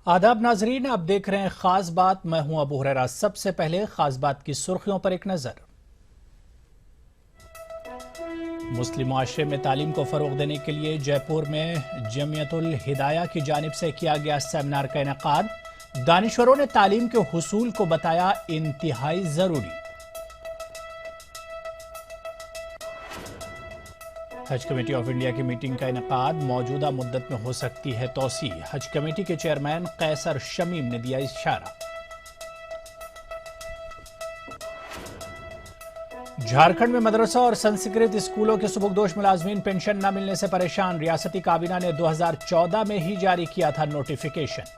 आदाब नाजरीन, आप देख रहे हैं खास बात। मैं हूं अबू हुरैरा। सबसे पहले खास बात की सुर्खियों पर एक नजर। मुस्लिम माशरे में तालीम को फरोग देने के लिए जयपुर में जमीयतुल हिदाया की जानिब से किया गया सेमिनार का इनेकाद। दानिश्वरों ने तालीम के हुसूल को बताया इंतहाई जरूरी। हज कमेटी ऑफ इंडिया की मीटिंग का इनेकाद, मौजूदा मुद्दत में हो सकती है तौसी। हज कमेटी के चेयरमैन कैसर शमीम ने दिया इशारा। झारखंड में मदरसा और संस्कृत स्कूलों के सुबुकदोश मुलाजमीन पेंशन न मिलने से परेशान। रियासती काबीना ने 2014 में ही जारी किया था नोटिफिकेशन।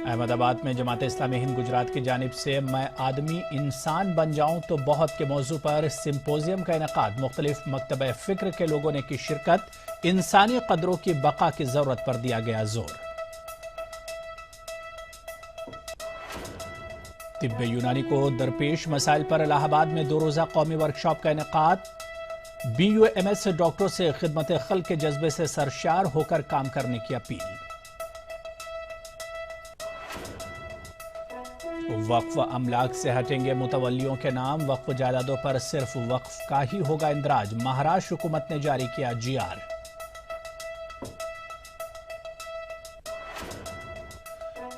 अहमदाबाद में जमात इस्लामी हिंद गुजरात की जानिब से मैं आदमी इंसान बन जाऊं तो बहुत के मौजू पर सिंपोजियम का इनेकाद। मुख्तलिफ मकतब फिक्र के लोगों ने की शिरकत। इंसानी कदरों की बका की जरूरत पर दिया गया जोर। तिब्बे यूनानी को दरपेश मसाइल पर इलाहाबाद में 2 रोजा कौमी वर्कशॉप का इनेकाद। BUMS डॉक्टरों से खिदमत खल्क के जज्बे से सरशार होकर काम करने की अपील। वक्फ अमलाक से हटेंगे मुतवल्लियों के नाम। वक्फ जायदादों पर सिर्फ वक्फ का ही होगा इंदराज। महाराष्ट्र हुकूमत ने जारी किया GR।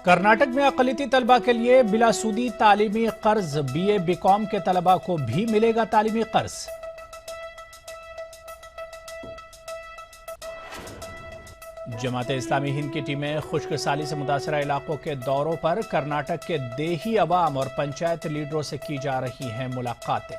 कर्नाटक में अक़लियती तलबा के लिए बिलासूदी तालीमी कर्ज। BA BCom के तलबा को भी मिलेगा तालीमी कर्ज। जमात इस्लामी हिंद की टीमें खुश्क साली से मुतासरा इलाकों के दौरों पर। कर्नाटक के देही अवाम और पंचायत लीडरों से की जा रही हैं मुलाकातें।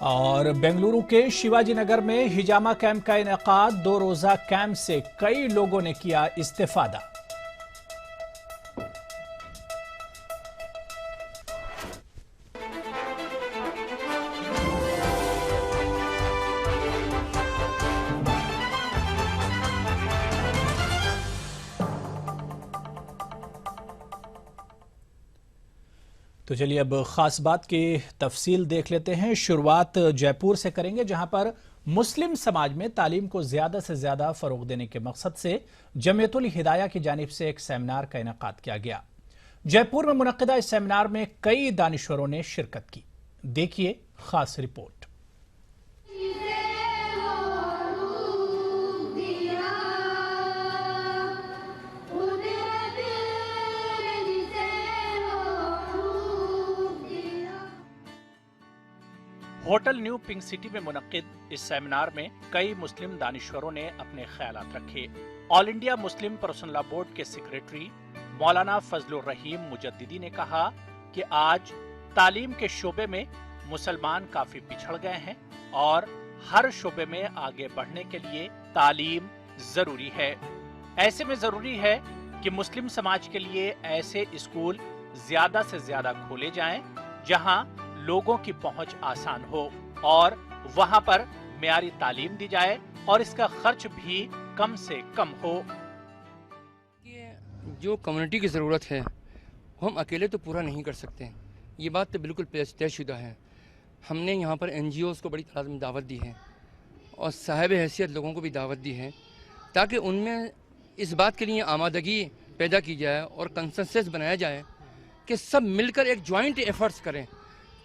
और बेंगलुरु के शिवाजी नगर में हिजामा कैंप का इनेकाद। 2 रोजा कैंप से कई लोगों ने किया इस्तेफादा। तो चलिए अब खास बात की तफसील देख लेते हैं। शुरुआत जयपुर से करेंगे, जहां पर मुस्लिम समाज में तालीम को ज्यादा से ज्यादा फरोग देने के मकसद से जमीयतुल हिदाया की जानिब से एक सेमिनार का इनेकाद किया गया। जयपुर में मुनक्किदा इस सेमिनार में कई दानिश्वरों ने शिरकत की। देखिए खास report. Hotel new pink city में मुनक्किद इस सेमिनार में कई मुस्लिम दानिश्वरों ने अपने ख्यालात रखे। All India Muslim personal law board के सेक्रेटरी मौलाना फजलुर रहीम मुजद्दिदी ने कहा कि आज तालीम के शोबे में मुसलमान काफी पिछड़ गए हैं और हर शोबे में आगे बढ़ने के लिए तालीम जरूरी है। ऐसे में जरूरी है कि मुस्लिम समाज के लिए ऐसे स्कूल ज्यादा से ज्यादा खोले जाएं जहां लोगों की पहुंच आसान हो और वहां पर मियारी तालीम दी जाए और इसका खर्च भी कम से कम हो। जो कम्युनिटी की ज़रूरत है हम अकेले तो पूरा नहीं कर सकते। ये बात तो बिल्कुल तयशुदा है। हमने यहाँ पर NGOs को बड़ी तादाद में दावत दी है और साहिब हैसियत लोगों को भी दावत दी है ताकि उनमें इस बात के लिए आमादगी पैदा की जाए और कंसेंसस बनाया जाए कि सब मिलकर एक जॉइंट एफर्ट्स करें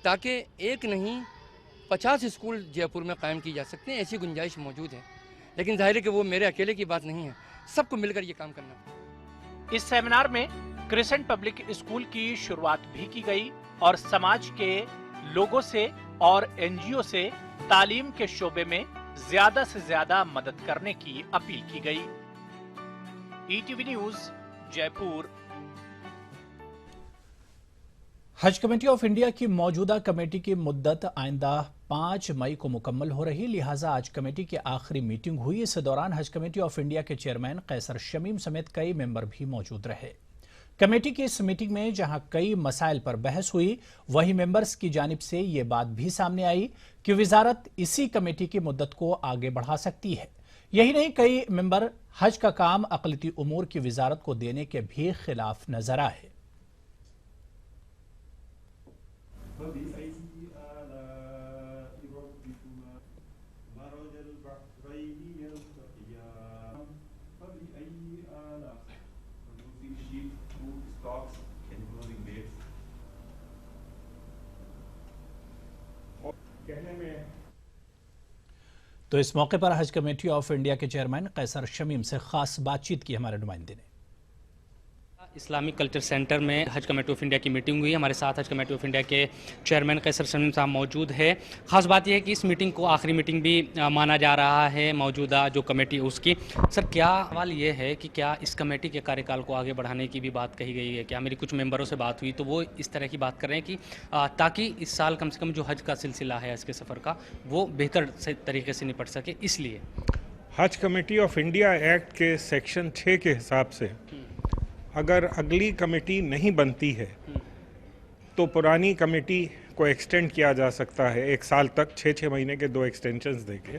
ताकि एक नहीं 50 स्कूल जयपुर में कायम की जा सकते हैं। ऐसी गुंजाइश मौजूद है, लेकिन जाहिर है कि वो मेरे अकेले की बात नहीं है, सबको मिलकर ये काम करना। इस सेमिनार में क्रिसेंट पब्लिक स्कूल की शुरुआत भी की गई और समाज के लोगों से और NGO से तालीम के शोबे में ज्यादा से ज्यादा मदद करने की अपील की गई। ETV news Jaipur. हज कमेटी ऑफ इंडिया की मौजूदा कमेटी की मुद्दत आइंदा 5 मई को मुकम्मल हो रही, लिहाजा आज कमेटी की आखिरी मीटिंग हुई। इस दौरान हज कमेटी ऑफ इंडिया के चेयरमैन कैसर शमीम समेत कई मेंबर भी मौजूद रहे। कमेटी की इस मीटिंग में जहां कई मसाइल पर बहस हुई, वहीं मेंबर्स की जानिब से ये बात भी सामने आई कि वजारत इसी कमेटी की मुद्दत को आगे बढ़ा सकती है। यही नहीं, कई मेंबर हज का काम अक़लियती उमूर की वजारत को देने के भी खिलाफ नजर आए। So this IC, you wrote before تو اس موقع پر حج کمیٹی آف انڈیا کے چیئرمین قیصر شمیم سے خاص بات چیت کی ہمارے نمائندے نے۔ اسلامک کلچر سینٹر میں حج کمیٹی آف انڈیا کی میٹنگ ہوئی۔ ہمارے ساتھ حج کمیٹی آف انڈیا کے چیئرمین قیصر شمیم صاحب موجود ہے۔ خاص بات یہ ہے کہ اس میٹنگ کو آخری میٹنگ بھی مانا جا رہا ہے موجودہ جو کمیٹی اس کی۔ سر، کیا سوال یہ ہے کہ کیا اس کمیٹی کے کاریہ کال کو آگے بڑھانے کی بھی بات کہی گئی ہے؟ کیا میری کچھ ممبروں سے بات ہوئی تو وہ اس طرح کی بات کر رہے ہیں کہ تاکہ اس سال کم سے کم جو حج کا سلسلہ ہے اس کے سفر کا وہ بہتر طریقے سے نپٹ سکے، اس لیے حج کمیٹی آف انڈیا ایکٹ کے سیکشن 6 کے حساب سے اگر اگلی کمیٹی نہیں بنتی ہے تو پرانی کمیٹی کو ایکسٹینڈ کیا جا سکتا ہے 1 سال تک، 6 مہینے کے 2 ایکسٹینشنز دے کے۔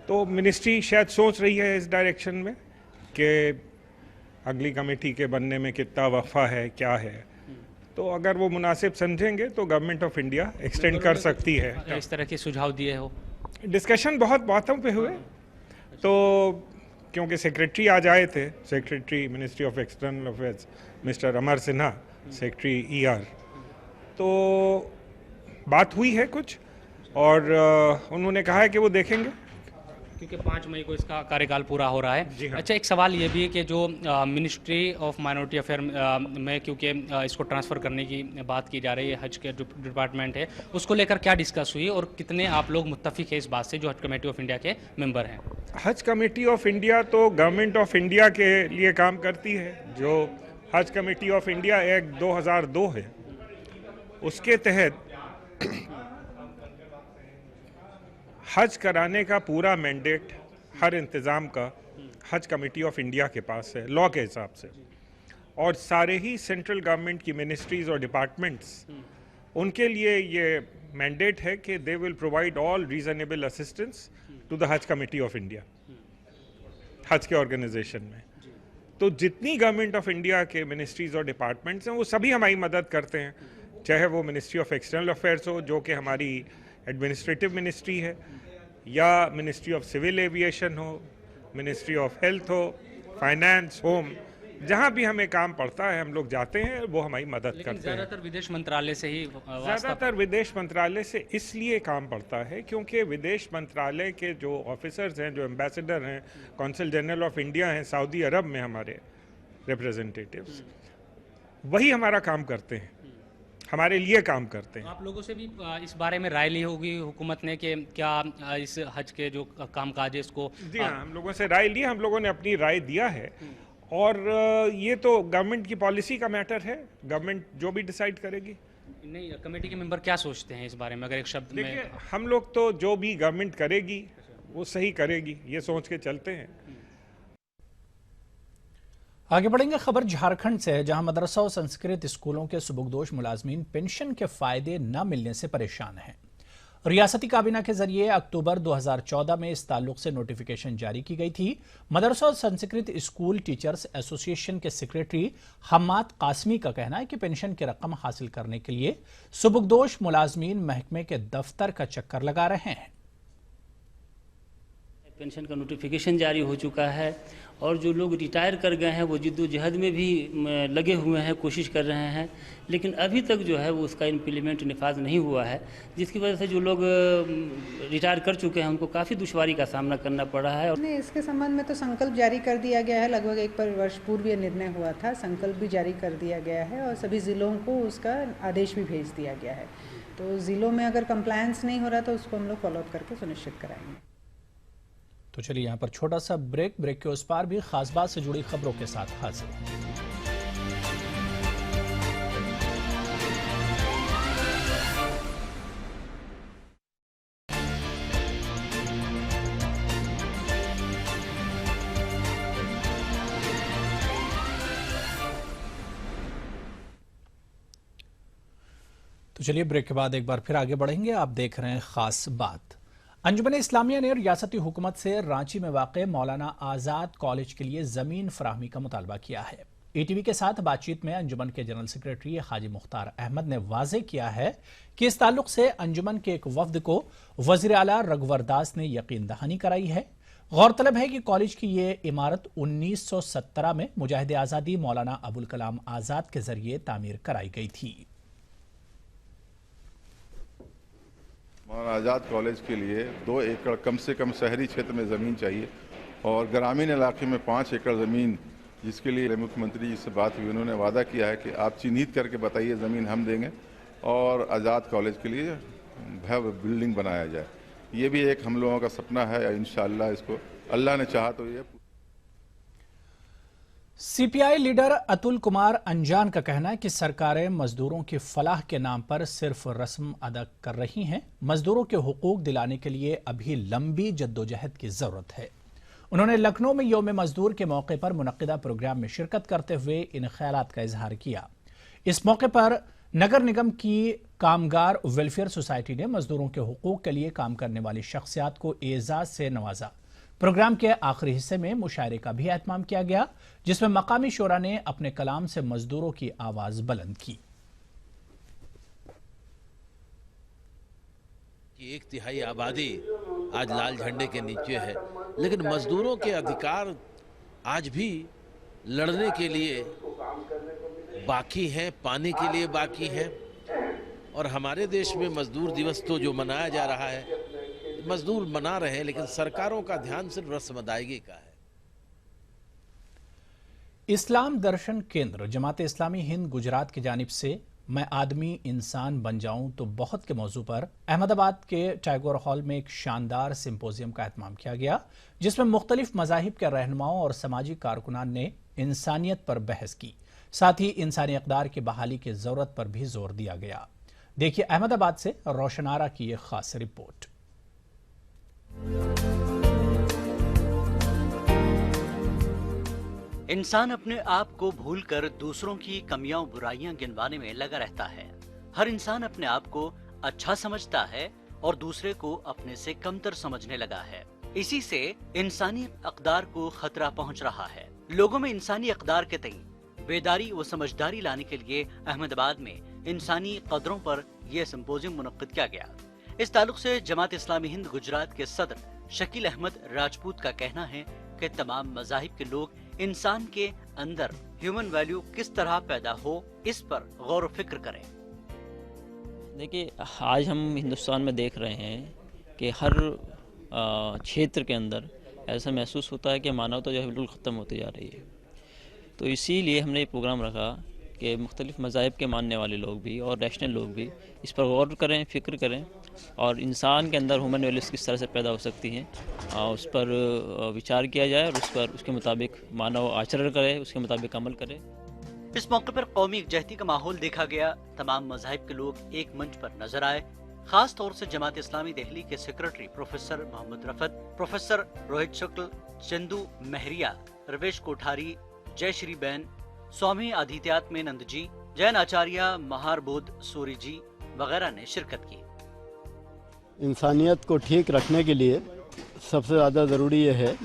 تو منسٹری شاید سوچ رہی ہے اس ڈائریکشن میں کہ اگلی کمیٹی کے بننے میں کتنا وقفہ ہے، کیا ہے۔ تو اگر وہ مناسب سمجھیں گے تو گورنمنٹ آف انڈیا ایکسٹینڈ کر سکتی ہے۔ اس طرح کے سجھاؤ دیے ہو؟ ڈسکشن بہت باتوں پہ ہوئے، تو کیونکہ سیکریٹری آج آئے تھے، secretary ministry of external affairs mister Amar Sinha, secretary ER، تو بات ہوئی ہے کچھ، اور انہوں نے کہا ہے کہ وہ دیکھیں گے کیونکہ 5 مئی کو اس کا کاریہ کال پورا ہو رہا ہے۔ جی ہاں۔ اچھا، ایک سوال یہ بھی ہے کہ جو منسٹری آف مائنورٹی افیئر میں کیونکہ اس کو ٹرانسفر کرنے کی بات کی جا رہی ہے، حج کے جو ڈپارٹمنٹ ہے اس کو لے کر کیا ڈسکس ہوئی اور کتنے آپ لوگ متفق ہیں اس بات سے جو حج کمیٹی آف انڈیا کے ممبر ہیں؟ حج کمیٹی آف انڈیا تو گورنمنٹ آف انڈیا کے لیے کام کرتی ہے۔ جو حج کمیٹی آف انڈیا ایکٹ 2002 ہے، اس کے تحت حج کرانے کا پورا مینڈیٹ، ہر انتظام کا حج کمیٹی آف انڈیا کے پاس ہے لاء کے حساب سے، اور سارے ہی سینٹرل گورنمنٹ کی منسٹریز اور ڈپارٹمنٹس، ان کے لیے یہ مینڈیٹ ہے کہ they will provide all reasonable assistance to the Haj committee of India, حج کے آرگنائزیشن میں۔ تو جتنی گورنمنٹ آف انڈیا کے منسٹریز اور ڈپارٹمنٹس ہیں وہ سبھی ہماری مدد کرتے ہیں، چاہے وہ منسٹری آف ایکسٹرنل افیئرس ہو جو کہ ہماری ایڈمنسٹریٹو منسٹری ہے، یا منسٹری آف سول ایویشن ہو، ministry of health who, finance, home, جہاں بھی ہمیں کام پڑتا ہے ہم لوگ جاتے ہیں، وہ ہماری مدد کرتے ہیں۔ زیادہ تر ودیش منترالیہ سے ہی زیادہ تر ودیش منترالیہ سے اس لیے کام پڑتا ہے کیونکہ ودیش منترالیہ کے جو آفیسرز ہیں، جو ایمبیسڈر ہیں، کونسل جنرل آف انڈیا ہیں سعودی عرب میں، ہمارے ریپریزنٹیٹیوز، وہی ہمارا کام کرتے ہیں، ہمارے لیے کام کرتے ہیں۔ آپ لوگوں سے بھی اس بارے میں رائے لی ہوگی حکومت نے کہ کیا اس حج کے جو کام کاج ہے اس کو؟ جی ہاں، ہم لوگوں سے رائے لی، ہم لوگوں نے اپنی رائے دیا ہے، اور یہ تو گورنمنٹ کی پالیسی کا میٹر ہے، گورنمنٹ جو بھی ڈیسائیڈ کرے گی۔ نہیں، کمیٹی کے ممبر کیا سوچتے ہیں اس بارے میں، اگر ایک شبد میں؟ دیکھیے، ہم لوگ تو جو بھی گورنمنٹ کرے گی وہ صحیح کرے گی، یہ سوچ کے چلتے ہیں۔ آگے بڑھیں گے خبر جھارکھنڈ سے، جہاں مدرسہ و سنسکرت اسکولوں کے سبکدوش ملازمین پینشن کے فائدے نہ ملنے سے پریشان ہیں۔ ریاستی کابینہ کے ذریعے اکتوبر 2014 میں اس تعلق سے نوٹیفیکیشن جاری کی گئی تھی۔ مدرسہ و سنسکرت اسکول ٹیچرز ایسوسی ایشن کے سیکریٹری حماد قاسمی کا کہنا ہے کہ پینشن کی رقم حاصل کرنے کے لیے سبکدوش ملازمین محکمے کے دفتر کا چکر لگا رہے ہیں۔ پینشن کا نوٹیفیکیشن جاری ہو چکا ہے، اور جو لوگ ریٹائر کر گئے ہیں وہ جد و جہد میں بھی لگے ہوئے ہیں، کوشش کر رہے ہیں، لیکن ابھی تک جو ہے وہ اس کا امپلیمنٹ نفاذ نہیں ہوا ہے، جس کی وجہ سے جو لوگ ریٹائر کر چکے ہیں ان کو کافی دشواری کا سامنا کرنا پڑ رہا ہے۔ اس کے سمبند میں تو سنکلپ جاری کر دیا گیا ہے، لگ بھگ 1 ورش پورو یہ نرنے ہوا تھا، سنکلپ بھی جاری کر دیا گیا ہے، اور سبھی ضلعوں کو اس کا آدیش بھی بھیج دیا گیا ہے۔ تو ضلعوں میں اگر کمپلائنس نہیں ہو رہا تو اس کو ہم لوگ فالو اپ کر کے سنشچت کرائیں گے۔ تو چلیے یہاں پر چھوٹا سا بریک کے اس پار بھی خاص بات سے جڑی خبروں کے ساتھ حاضر ہیں۔ تو چلیے بریک کے بعد ایک بار پھر آگے بڑھیں گے، آپ دیکھ رہے ہیں خاص بات۔ انجمن اسلامیہ نے ریاستی حکومت سے رانچی میں واقع مولانا آزاد کالج کے لیے زمین فراہمی کا مطالبہ کیا ہے۔ ETV के साथ बातचीत में अंजुमन के जनरल सेक्रेटरी हाजी मुख्तार अहमद ने वाज़ेह किया है कि इस ताल्लुक से अंजुमन के एक वफ्द को वज़ीर आला रघुवर दास ने यकीन दहानी कराई है। गौरतलब है कि कॉलेज की ये इमारत 1917 में मुजाहिद आज़ादी मौलाना अबुल कलाम आज़ाद के जरिए तामीर कराई गई थी। मौलाना आज़ाद कॉलेज के लिए 2 एकड़ कम से कम शहरी क्षेत्र में ज़मीन चाहिए और ग्रामीण इलाके में 5 एकड़ ज़मीन, जिसके लिए मुख्यमंत्री जी से बात हुई। उन्होंने वादा किया है कि आप चिन्हित करके बताइए, ज़मीन हम देंगे और आज़ाद कॉलेज के लिए भव्य बिल्डिंग बनाया जाए। ये भी एक हम लोगों का सपना है, इंशाअल्लाह इसको अल्लाह ने चाहा तो ये। CPI लीडर अतुल कुमार अंजान का कहना है कि सरकारें मजदूरों की फलाह के नाम पर सिर्फ रस्म अदा कर रही हैं। मजदूरों के हुकूक दिलाने के लिए अभी लंबी जद्दोजहद की जरूरत है। उन्होंने लखनऊ में यौम मजदूर के मौके पर मुनक्किदा प्रोग्राम में शिरकत करते हुए इन ख्यालात का इजहार किया। इस मौके पर नगर निगम की कामगार वेलफेयर सोसाइटी ने मजदूरों के हुकूक के लिए काम करने वाली शख्सियात को एजाज से नवाजा। प्रोग्राम के आखिरी हिस्से में मुशायरे का भी एहतमाम किया गया, जिसमें मकामी शोरा ने अपने कलाम से मजदूरों की आवाज बुलंद की। 1/3 आबादी आज लाल झंडे के नीचे है, लेकिन मजदूरों के अधिकार आज भी लड़ने के लिए बाकी हैं, पाने के लिए बाकी है। और हमारे देश में मजदूर दिवस तो जो मनाया जा रहा है, मजदूर मना रहे हैं, लेकिन सरकारों का ध्यान सिर्फ रस्म अदायगी का है। इस्लाम दर्शन केंद्र जमात इस्लामी हिंद गुजरात की जानिब से मैं आदमी इंसान बन जाऊं तो बहुत के मौजू पर अहमदाबाद के टैगोर हॉल में एक शानदार सिंपोजियम का एहतमाम किया गया, जिसमें मुख्तलिफ मजाहिब के रहनुमाओं और समाजी कारकुनान ने इंसानियत पर बहस की। साथ ही इंसानी इक़दार की बहाली की जरूरत पर भी जोर दिया गया। देखिए अहमदाबाद से रोशन आरा की यह खास रिपोर्ट। इंसान अपने आप को भूलकर दूसरों की कमियां और बुराइयां गिनवाने में लगा रहता है। हर इंसान अपने आप को अच्छा समझता है और दूसरे को अपने से कमतर समझने लगा है। इसी से इंसानी अक़दार को खतरा पहुंच रहा है। लोगों में इंसानी अक़दार के तई बेदारी व समझदारी लाने के लिए अहमदाबाद में इंसानी कदरों पर यह सिंपोजियम मुनक्किद किया गया। इस ताल्लुक से जमात इस्लामी हिंद गुजरात के सदर शकील अहमद राजपूत का कहना है कि तमाम मज़ाहिब के लोग इंसान के अंदर ह्यूमन वैल्यू किस तरह पैदा हो, इस पर गौर व फिक्र करें। देखिए, आज हम हिंदुस्तान में देख रहे हैं कि हर क्षेत्र के अंदर ऐसा महसूस होता है कि मानवता जो है बिल्कुल ख़त्म होती जा रही है। तो इसीलिए हमने ये प्रोग्राम रखा कि मुख्तलिफ़ मज़ाहिब के मानने वाले लोग भी और रैशनल लोग भी इस पर गौर करें, फ़िक्र करें और इंसान के अंदर ह्यूमन वैल्यूज़ किस तरह से पैदा हो सकती हैं उस पर विचार किया जाए और उस पर उसके मुताबिक मानव आचरण करे, उसके मुताबिक अमल करे। इस मौके पर कौमी यकजहती का माहौल देखा गया। तमाम मज़ाहिब के लोग एक मंच पर नजर आए। खास तौर से जमात इस्लामी दिल्ली के secretary professor Mohammad Rafat, professor Rohit Shukla, Chandu Mehria, Ravesh Kothari, Jai Shri Bain, Swami Adityatmenand ji, Jain Acharya Maharbodh Suri ji वगैरह ने शिरकत की। इंसानियत को ठीक रखने के लिए सबसे ज़्यादा ज़रूरी यह है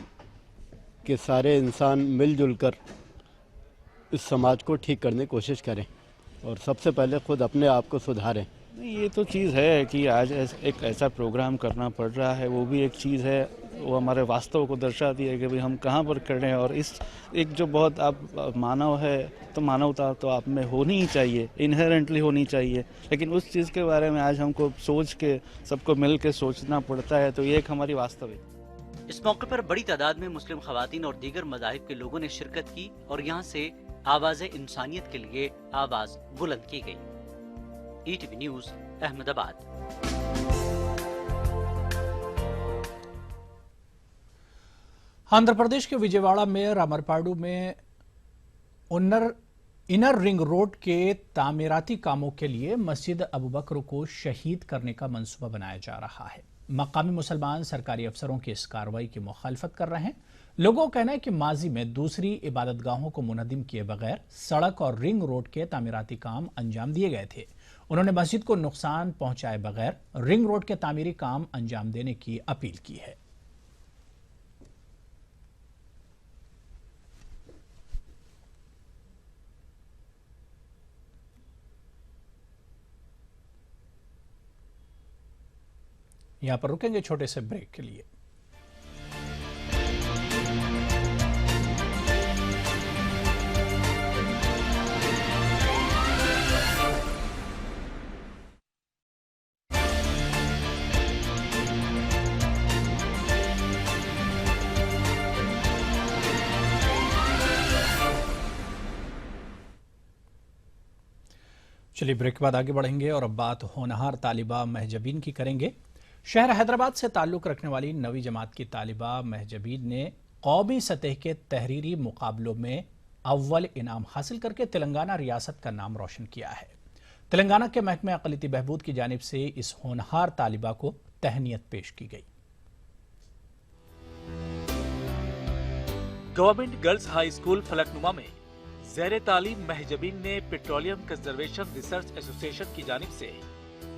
कि सारे इंसान मिलजुल कर इस समाज को ठीक करने की कोशिश करें और सबसे पहले खुद अपने आप को सुधारें। ये तो चीज़ है कि आज एक ऐसा प्रोग्राम करना पड़ रहा है, वो भी एक चीज़ है, वो हमारे वास्तव को दर्शाती है कि भाई हम कहाँ पर खड़े हैं। और इस एक जो बहुत आप मानव है तो मानवता तो आप में होनी ही चाहिए, इनहेरेंटली होनी चाहिए, लेकिन उस चीज़ के बारे में आज हमको सोच के सबको मिल के सोचना पड़ता है। तो ये एक हमारी वास्तविक। इस मौके पर बड़ी तादाद में मुस्लिम खवातीन और दीगर मज़ाहिब के लोगों ने शिरकत की और यहाँ से आवाज़ इंसानियत के लिए आवाज़ बुलंद की गई। ETV news Ahmedabad. आंध्र प्रदेश के विजयवाड़ा में रामरपाडू में इनर रिंग रोड के तामीराती कामों के लिए मस्जिद अबू बकर को शहीद करने का मंसूबा बनाया जा रहा है। मकामी मुसलमान सरकारी अफसरों की इस कार्रवाई की मुखालफत कर रहे हैं। लोगों का कहना है कि माजी में दूसरी इबादतगाहों को मुनद्दिम किए बगैर सड़क और रिंग रोड के तामीराती काम अंजाम दिए गए थे। उन्होंने मस्जिद को नुकसान पहुंचाए बगैर रिंग रोड के तामीरी काम अंजाम देने की अपील की है। यहाँ पर रुकेंगे छोटे से ब्रेक के लिए। चलिए ब्रेक के बाद आगे बढ़ेंगे और अब बात होनहार तालिबा महजबीन की करेंगे। शहर हैदराबाद से ताल्लुक़ रखने वाली 9वीं जमात की तालिबा महजबीन ने कौमी सतह के तहरीरी मुकाबलों में अव्वल इनाम हासिल करके तेलंगाना रियासत का नाम रोशन किया है। तेलंगाना के महकमे अक़लियती बहबूद की जानिब से इस होनहार तालिबा को तहनीत पेश की गई। Government girls high school Falaknuma में ज़ेरे तालीम महजबीन ने पेट्रोलियम कंजर्वेशन रिसर्च एसोसिएशन की जानिब से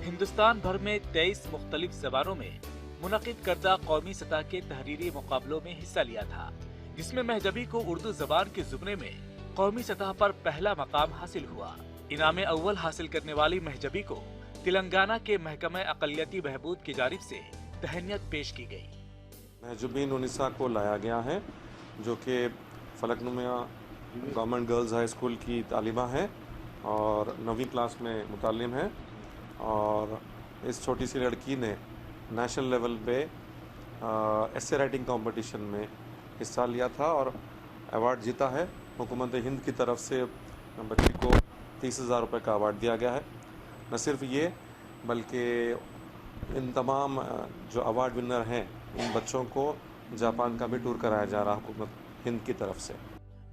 हिंदुस्तान भर में 23 मुख्तलिफ ज़बानों में मुनक़िद करदा कौमी सतह के तहरीरी मुकाबलों में हिस्सा लिया था, जिसमें महजबी को उर्दू ज़बान के ज़ुमरे में कौमी सतह पर पहला मकाम हासिल हुआ। इनाम अव्वल हासिल करने वाली महजबी को तेलंगाना के महकमे अक़लियती बहबूद की जानिब से तहनीत पेश की गई। महजबीन उनिसा को लाया गया है, जो कि Falaknuma government girls high school की तालिबा है और 9वीं क्लास में मुतालिम है, और इस छोटी सी लड़की ने नेशनल लेवल पे एस्से राइटिंग कंपटीशन में हिस्सा लिया था और अवार्ड जीता है। हुकूमत हिंद की तरफ से बच्ची को 30,000 रुपये का अवार्ड दिया गया है। न सिर्फ ये बल्कि इन तमाम जो अवार्ड विनर हैं इन बच्चों को जापान का भी टूर कराया जा रहा हुकूमत हिंद की तरफ से।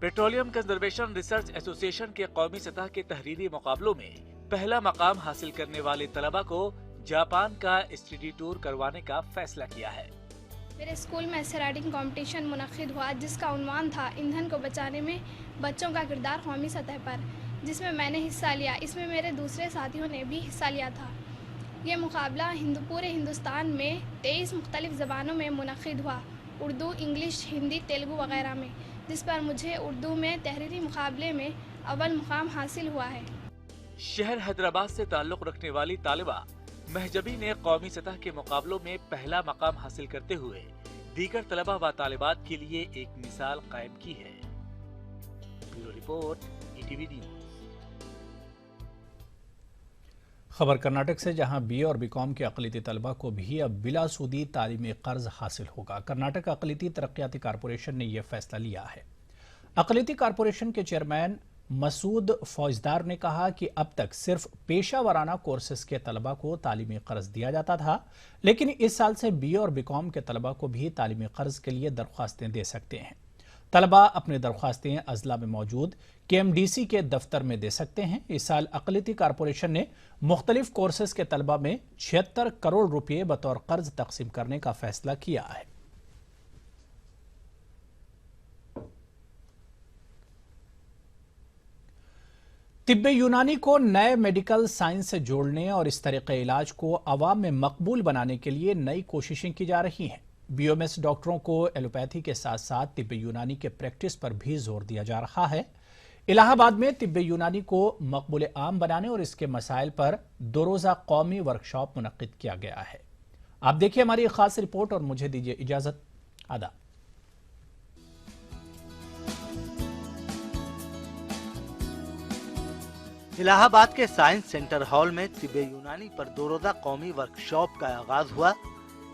पेट्रोलियम कंजर्वेशन रिसर्च एसोसिएशन के कौमी सतह के तहरीरी मुकाबलों में पहला मकाम हासिल करने वाले तलबा को जापान का स्टडी टूर करवाने का फैसला किया है। मेरे स्कूल में एस्से राइटिंग कंपटीशन मुनक़िद हुआ, जिसका उन्वान था ईंधन को बचाने में बच्चों का किरदार कौमी सतह पर, जिसमें मैंने हिस्सा लिया। इसमें मेरे दूसरे साथियों ने भी हिस्सा लिया था। ये मुकाबला पूरे हिंदुस्तान में 23 मुख्तलिफ ज़बानों में मुनक़िद हुआ, उर्दू, इंग्लिश, हिंदी, तेलुगु वगैरह में, जिस पर मुझे उर्दू में तहरीरी मुकाबले में अव्वल मुकाम हासिल हुआ है। शहर हैदराबाद से ताल्लुक़ रखने वाली तालिबा महजबी ने कौमी सतह के मुकाबलों में पहला मकाम हासिल करते हुए दीगर तलबा व तालिबात के लिए एक मिसाल कायम की है। Bureau report, ETV news. खबर कर्नाटक से, जहां BA और BCom के अक़लियती तलबा को भी अब बिला सूदी तालीमी कर्ज हासिल होगा। कर्नाटक अक़लियती तरक्याती कारपोरेशन ने यह फैसला लिया है। अक़लियती कारपोरेशन के चेयरमैन मसूद फौजदार ने कहा कि अब तक सिर्फ पेशा वराना कोर्सेस के तलबा को तालीमी कर्ज दिया जाता था, लेकिन इस साल से BA और BCom के तलबा को भी तालीमी कर्ज के लिए दरख्वास्तें दे सकते हैं। तलबा अपने दरख्वास्तें अजला में मौजूद KMDC के दफ्तर में दे सकते हैं। इस साल अक़लियती कारपोरेशन ने मुख्तलिफ कोर्सेस के तलबा में 76 करोड़ रुपये बतौर कर्ज तकसीम करने का फैसला किया है। तिब्बे यूनानी को नए मेडिकल साइंस से जोड़ने और इस तरीक़े इलाज को अवाम में मकबूल बनाने के लिए नई कोशिशें की जा रही हैं। BOMS डॉक्टरों को एलोपैथी के साथ साथ तिब्बे यूनानी के प्रैक्टिस पर भी जोर दिया जा रहा है। इलाहाबाद में तिब्बे यूनानी को मकबूल आम बनाने और इसके मसाइल पर 2 रोज़ा कौमी वर्कशॉप मुनक़्क़िद किया गया है। आप देखिए हमारी एक खास रिपोर्ट और मुझे दीजिए इजाज़त। आदाब। इलाहाबाद के साइंस सेंटर हॉल में तिब्बे यूनानी पर 2 रोज़ा कौमी वर्कशॉप का आगाज हुआ।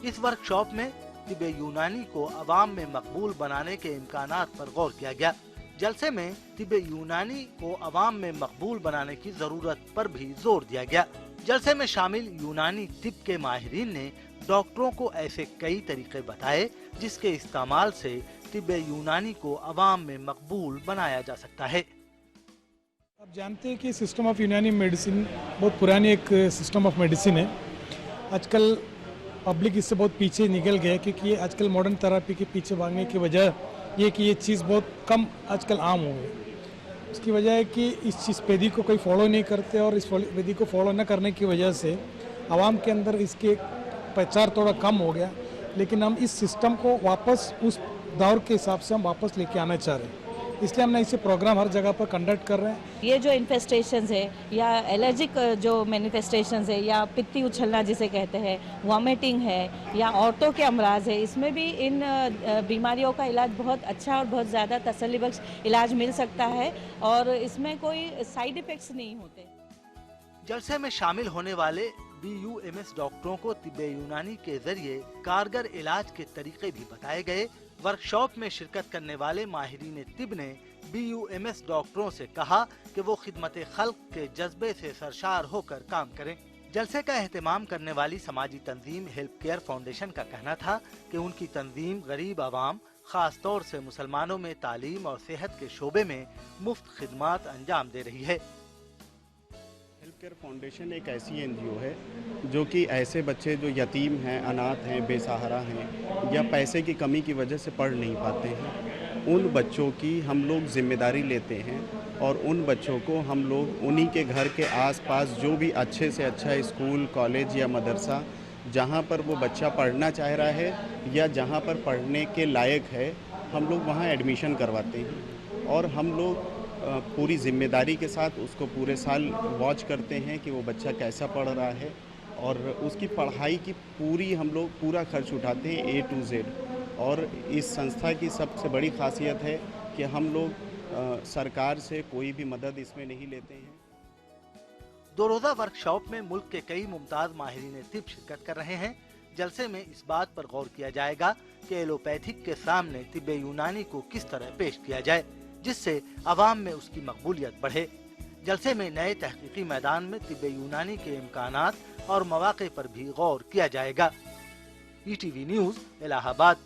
इस वर्कशॉप में तिब्बे यूनानी को अवाम में मकबूल बनाने के इम्कानात पर गौर किया गया। जलसे में तिब्बे यूनानी को अवाम में मकबूल बनाने की जरूरत पर भी जोर दिया गया। जलसे में शामिल यूनानी तिब के माहिरीन ने डॉक्टरों को ऐसे कई तरीके बताए जिसके इस्तेमाल से तिब्बे यूनानी को अवाम में मकबूल बनाया जा सकता है। आप जानते हैं कि सिस्टम ऑफ यूनानी मेडिसिन बहुत पुरानी एक सिस्टम ऑफ मेडिसिन है। आजकल पब्लिक इससे बहुत पीछे निकल गया, क्योंकि आजकल मॉडर्न थेरेपी के पीछे भागने की वजह ये कि ये चीज़ बहुत कम आजकल आम हो गई। उसकी वजह है कि इस चीज़ विधि को कोई फॉलो नहीं करते, और इस विधि को फॉलो न करने की वजह से आवाम के अंदर इसके प्रचार थोड़ा कम हो गया। लेकिन हम इस सिस्टम को वापस उस दौर के हिसाब से हम वापस लेके आना चाह रहे हैं। इसलिए हमने ऐसे प्रोग्राम हर जगह पर कंडक्ट कर रहे हैं। ये जो इन्फेस्टेशंस है या एलर्जिक जो मैनिफेस्टेशंस है या पित्ती उछलना जिसे कहते हैं, वॉमिटिंग है या औरतों के अमराज है, इसमें भी इन बीमारियों का इलाज बहुत अच्छा और बहुत ज़्यादा तसल्ली बख्श इलाज मिल सकता है और इसमें कोई साइड इफ़ेक्ट्स नहीं होते। जलसे में शामिल होने वाले BUMS डॉक्टरों को तिब्बे यूनानी के जरिए कारगर इलाज के तरीके भी बताए गए। वर्कशॉप में शिरकत करने वाले माहिरीन तिब ने BUMS डॉक्टरों से कहा कि वो खिदमत खल्क के जज्बे से सरशार होकर काम करें। जलसे का एहतमाम करने वाली समाजी तंजीम हेल्प केयर फाउंडेशन का कहना था कि उनकी तंजीम गरीब आवाम, खास तौर से मुसलमानों में तालीम और सेहत के शोबे में मुफ्त खिदमात अंजाम दे रही है। हेल्प केयर फाउंडेशन एक ऐसी NGO है जो कि ऐसे बच्चे जो यतीम हैं, अनाथ हैं, बेसहारा हैं या पैसे की कमी की वजह से पढ़ नहीं पाते हैं, उन बच्चों की हम लोग जिम्मेदारी लेते हैं और उन बच्चों को हम लोग उन्हीं के घर के आसपास जो भी अच्छे से अच्छा स्कूल, कॉलेज या मदरसा जहाँ पर वो बच्चा पढ़ना चाह रहा है या जहाँ पर पढ़ने के लायक है, हम लोग वहाँ एडमिशन करवाते हैं और हम लोग पूरी जिम्मेदारी के साथ उसको पूरे साल वॉच करते हैं कि वो बच्चा कैसा पढ़ रहा है और उसकी पढ़ाई की पूरी हम लोग पूरा खर्च उठाते हैं A to Z। और इस संस्था की सबसे बड़ी खासियत है कि हम लोग सरकार से कोई भी मदद इसमें नहीं लेते हैं। 2 रोज़ा वर्कशॉप में मुल्क के कई मुमताज़ माहिरीन तिब शिरकत कर रहे हैं। जलसे में इस बात पर गौर किया जाएगा कि एलोपैथिक के सामने तिब्बे यूनानी को किस तरह पेश किया जाए जिससे आवाम में उसकी मकबूलियत बढ़े। जलसे में नए तहकीकी मैदान में तिब्बे यूनानी के इम्कानात और मौक़े पर भी गौर किया जाएगा। ETV news, Allahabad.